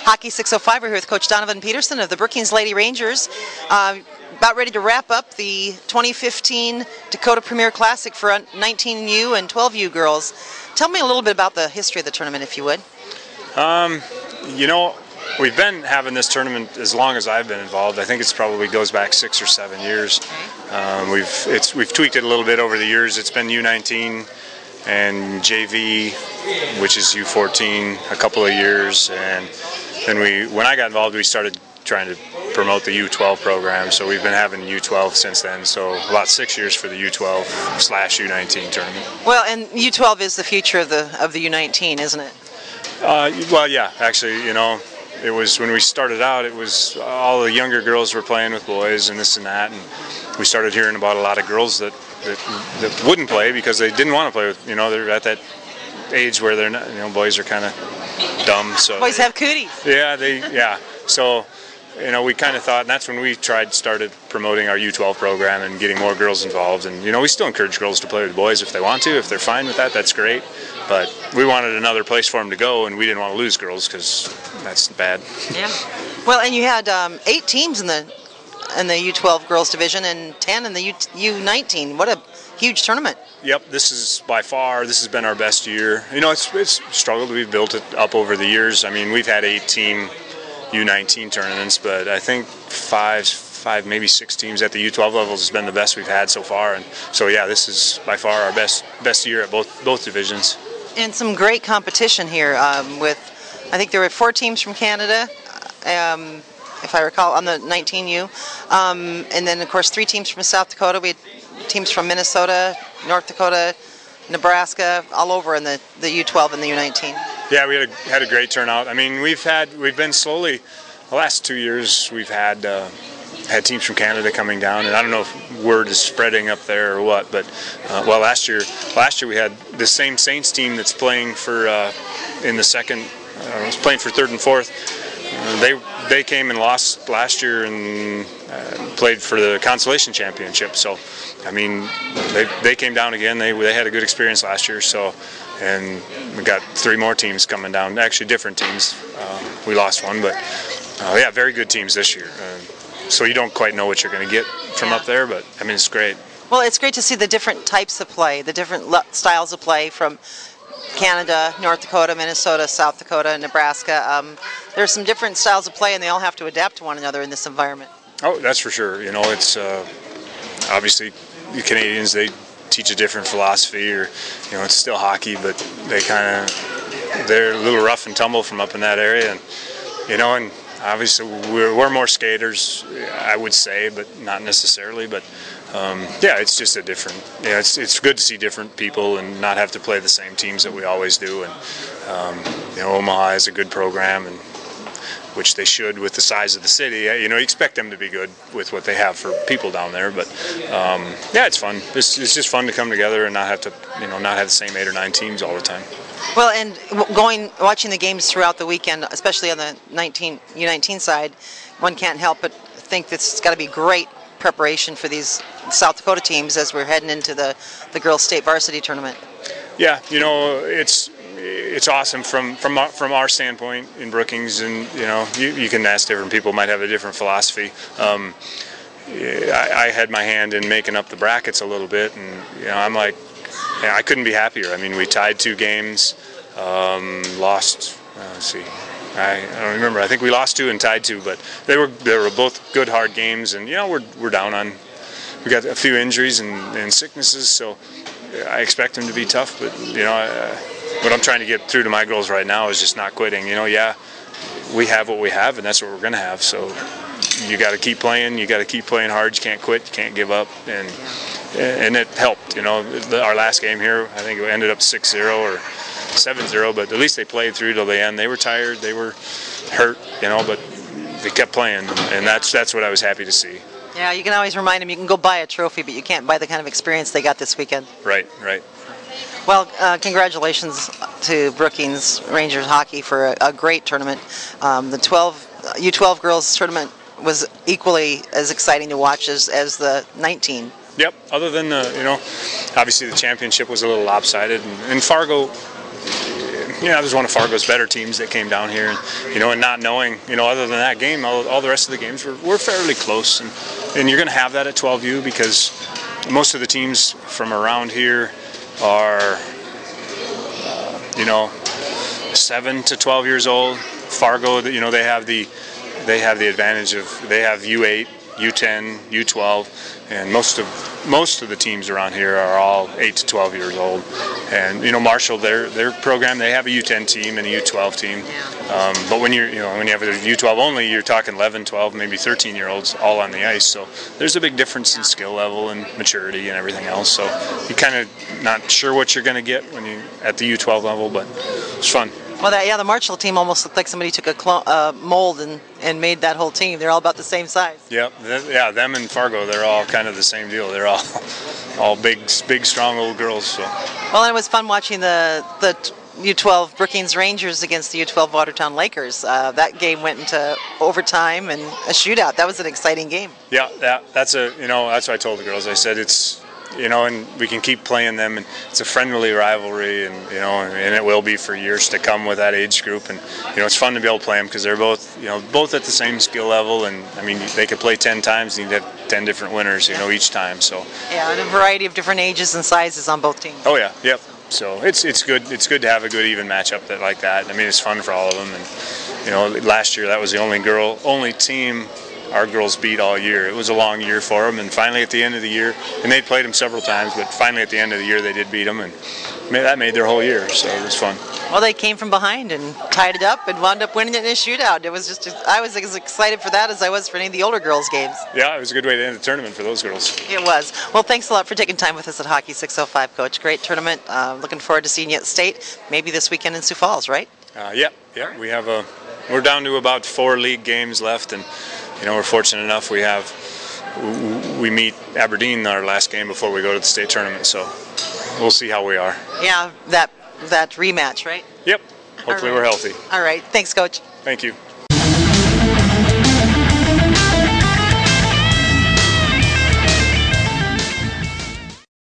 Hockey 605, we're here with Coach Donovan Peterson of the Brookings Lady Rangers. About ready to wrap up the 2015 Dakota Premier Classic for 19U and 12U girls. Tell me a little bit about the history of the tournament, if you would. You know, we've been having this tournament as long as I've been involved. I think it's probably goes back 6 or 7 years. We've tweaked it a little bit over the years. It's been U19 and JV, which is U14, a couple of years, and then when I got involved, we started trying to promote the U12 program. So we've been having U12 since then. So about 6 years for the U12/U19 tournament. Well, and U12 is the future of the U19, isn't it? Well, yeah, actually, you know, it was when we started out, it was all the younger girls were playing with boys and this and that, and we started hearing about a lot of girls that wouldn't play because they didn't want to play with, you know, they're at that age where they're not, you know, boys are kind of dumb. So boys have cooties. Yeah. So, you know, we kind of thought, and that's when we started promoting our U12 program and getting more girls involved. And, you know, we still encourage girls to play with boys if they want to. If they're fine with that, that's great. But we wanted another place for them to go, and we didn't want to lose girls because that's bad. Yeah. Well, and you had 8 teams in the U12 girls division and 10 in the U19. What a huge tournament. Yep, this has been our best year. You know, it's struggled. We've built it up over the years. I mean, we've had 8-team U19 tournaments, but I think five, maybe 6 teams at the U12 levels has been the best we've had so far. And so, yeah, this is by far our best year at both divisions. And some great competition here with, I think there were 4 teams from Canada, if I recall, on the 19U. And then, of course, 3 teams from South Dakota. We had teams from Minnesota, North Dakota, Nebraska, all over in the U12 and the U19. Yeah, we had a great turnout. I mean, we've been slowly, the last 2 years, we've had teams from Canada coming down, and I don't know if word is spreading up there or what, but well, last year we had the same Saints team that's playing for in the second, was playing for 3rd and 4th. They came and lost last year and played for the consolation championship. So, I mean, they came down again. They had a good experience last year. So, and we got 3 more teams coming down. Actually, different teams. We lost one, but yeah, very good teams this year. So you don't quite know what you're going to get from up there, but I mean, it's great. Well, it's great to see the different types of play, the different styles of play from Canada, North Dakota, Minnesota, South Dakota, Nebraska. There's some different styles of play, and they all have to adapt to one another in this environment. Oh, that's for sure. You know, it's obviously the Canadians, they teach a different philosophy, or, you know, it's still hockey, but they're a little rough and tumble from up in that area, and, you know, and obviously we're more skaters, I would say, but not necessarily. But yeah, it's just a different. Yeah, it's good to see different people and not have to play the same teams that we always do. And you know, Omaha has a good program, and which they should with the size of the city. You know, you expect them to be good with what they have for people down there. But yeah, it's fun. It's just fun to come together and not have to, you know, not have the same 8 or 9 teams all the time. Well, and watching the games throughout the weekend, especially on the U19 side, one can't help but think this has got to be great preparation for these South Dakota teams as we're heading into the girls' state varsity tournament. Yeah, you know, it's awesome from our standpoint in Brookings, and you know, you can ask different people, might have a different philosophy. I had my hand in making up the brackets a little bit, and you know, I'm like, I couldn't be happier. I mean, we tied 2 games, lost. Let's see, I don't remember. I think we lost 2 and tied 2, but they were both good, hard games. And you know, we're down on. We got a few injuries and sicknesses, so I expect them to be tough. But you know, what I'm trying to get through to my girls right now is just not quitting. You know, yeah, we have what we have, and that's what we're going to have. So you got to keep playing. You got to keep playing hard. You can't quit. You can't give up. And it helped, you know. Our last game here, I think it ended up 6-0 or 7-0, but at least they played through till the end. They were tired, they were hurt, you know, but they kept playing, and that's what I was happy to see. Yeah, you can always remind them you can go buy a trophy, but you can't buy the kind of experience they got this weekend. Right. Well, congratulations to Brookings Rangers hockey for a great tournament. The U12 girls tournament was equally as exciting to watch as the 19. Yep. Other than you know, obviously the championship was a little lopsided, and Fargo, that was one of Fargo's better teams that came down here, and and not knowing, other than that game, all the rest of the games were fairly close, and you're going to have that at 12U because most of the teams from around here are 7 to 12 years old. Fargo, they have the advantage of they have U8, U10, U12, and most of the teams around here are all 8 to 12 years old. And Marshall, their program, they have a U10 team and a U12 team. Yeah. But when you have a U12 only, you're talking 11, 12, maybe 13-year-olds all on the ice. So there's a big difference in skill level and maturity and everything else. So you kind of not sure what you're going to get when you at the U12 level, but it's fun. Well, the Marshall team almost looked like somebody took a mold and made that whole team. They're all about the same size. Yep, them and Fargo, they're all kind of the same deal. They're all big, strong old girls. So. Well, it was fun watching the U12 Brookings Rangers against the U12 Watertown Lakers. That game went into overtime and a shootout. That was an exciting game. Yeah, that's what I told the girls. I said it's. And we can keep playing them, and it's a friendly rivalry, and and it will be for years to come with that age group. And it's fun to be able to play them because they're both at the same skill level, and I mean they could play 10 times and you'd have 10 different winners, each time. So yeah, and a variety of different ages and sizes on both teams. Oh yeah, yep. So it's good. It's good to have a good even matchup like that. I mean, it's fun for all of them, and last year that was the only team our girls beat all year. It was a long year for them, and finally at the end of the year, and they'd played them several times, but finally at the end of the year they did beat them, and that made their whole year, so it was fun. Well, they came from behind and tied it up and wound up winning it in a shootout. It was I was as excited for that as I was for any of the older girls' games. Yeah, it was a good way to end the tournament for those girls. It was. Well, thanks a lot for taking time with us at Hockey 605, Coach. Great tournament. Looking forward to seeing you at State, maybe this weekend in Sioux Falls, right? Yeah. We're down to about 4 league games left, and we're fortunate enough we meet Aberdeen our last game before we go to the state tournament, so we'll see how we are. Yeah, that rematch, right? Yep. Hopefully we're healthy. All right. Thanks, Coach. Thank you.